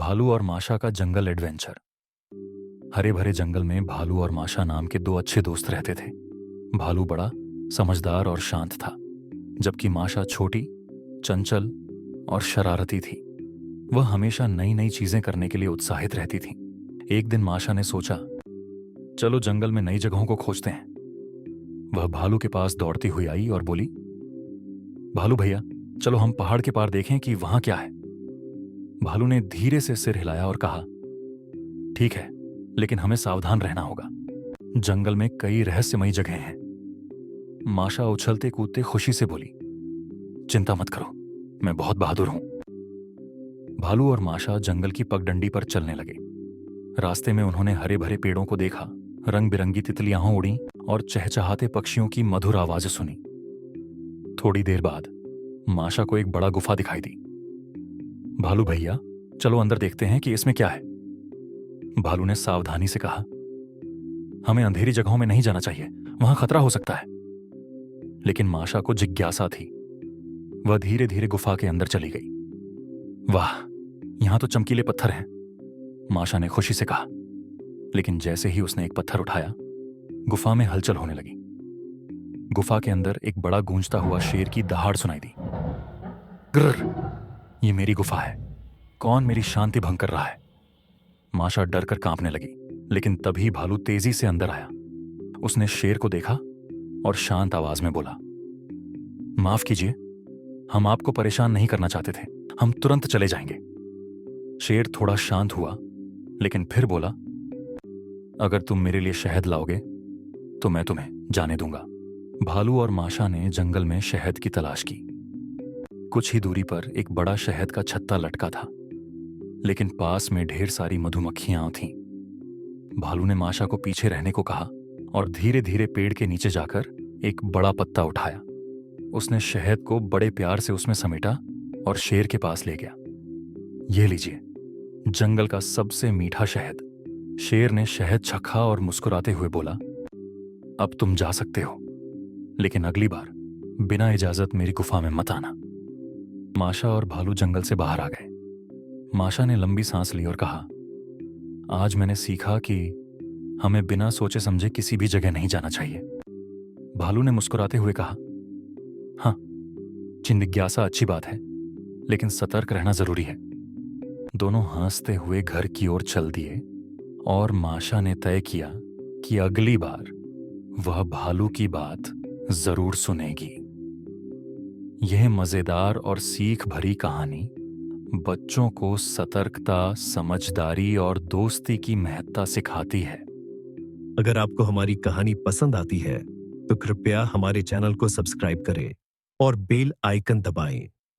भालू और माशा का जंगल एडवेंचर। हरे भरे जंगल में भालू और माशा नाम के दो अच्छे दोस्त रहते थे। भालू बड़ा समझदार और शांत था, जबकि माशा छोटी, चंचल और शरारती थी। वह हमेशा नई नई चीजें करने के लिए उत्साहित रहती थी। एक दिन माशा ने सोचा, चलो जंगल में नई जगहों को खोजते हैं। वह भालू के पास दौड़ती हुई आई और बोली, भालू भैया, चलो हम पहाड़ के पार देखें कि वहां क्या है। भालू ने धीरे से सिर हिलाया और कहा, ठीक है, लेकिन हमें सावधान रहना होगा। जंगल में कई रहस्यमयी जगह हैं। माशा उछलते कूदते खुशी से बोली, चिंता मत करो, मैं बहुत बहादुर हूं। भालू और माशा जंगल की पगडंडी पर चलने लगे। रास्ते में उन्होंने हरे भरे पेड़ों को देखा, रंग बिरंगी तितलियां उड़ी और चहचहाते पक्षियों की मधुर आवाज सुनी। थोड़ी देर बाद माशा को एक बड़ा गुफा दिखाई दी। भालू भैया, चलो अंदर देखते हैं कि इसमें क्या है। भालू ने सावधानी से कहा, हमें अंधेरी जगहों में नहीं जाना चाहिए, वहां खतरा हो सकता है। लेकिन माशा को जिज्ञासा थी। वह धीरे धीरे गुफा के अंदर चली गई। वाह, यहां तो चमकीले पत्थर हैं, माशा ने खुशी से कहा। लेकिन जैसे ही उसने एक पत्थर उठाया, गुफा में हलचल होने लगी। गुफा के अंदर एक बड़ा गूंजता हुआ शेर की दहाड़ सुनाई दी। ग्रर, ये मेरी गुफा है, कौन मेरी शांति भंग कर रहा है। माशा डर कर कांपने लगी, लेकिन तभी भालू तेजी से अंदर आया। उसने शेर को देखा और शांत आवाज में बोला, माफ कीजिए, हम आपको परेशान नहीं करना चाहते थे, हम तुरंत चले जाएंगे। शेर थोड़ा शांत हुआ, लेकिन फिर बोला, अगर तुम मेरे लिए शहद लाओगे तो मैं तुम्हें जाने दूंगा। भालू और माशा ने जंगल में शहद की तलाश की। कुछ ही दूरी पर एक बड़ा शहद का छत्ता लटका था, लेकिन पास में ढेर सारी मधुमक्खियां थीं। भालू ने माशा को पीछे रहने को कहा और धीरे धीरे पेड़ के नीचे जाकर एक बड़ा पत्ता उठाया। उसने शहद को बड़े प्यार से उसमें समेटा और शेर के पास ले गया। ये लीजिए, जंगल का सबसे मीठा शहद। शेर ने शहद चखा और मुस्कुराते हुए बोला, अब तुम जा सकते हो, लेकिन अगली बार बिना इजाजत मेरी गुफा में मत आना। माशा और भालू जंगल से बाहर आ गए। माशा ने लंबी सांस ली और कहा, आज मैंने सीखा कि हमें बिना सोचे समझे किसी भी जगह नहीं जाना चाहिए। भालू ने मुस्कुराते हुए कहा, हाँ, जिज्ञासा अच्छी बात है, लेकिन सतर्क रहना जरूरी है। दोनों हंसते हुए घर की ओर चल दिए और माशा ने तय किया कि अगली बार वह भालू की बात जरूर सुनेगी। यह मजेदार और सीख भरी कहानी बच्चों को सतर्कता, समझदारी और दोस्ती की महत्ता सिखाती है। अगर आपको हमारी कहानी पसंद आती है तो कृपया हमारे चैनल को सब्सक्राइब करें और बेल आइकन दबाएं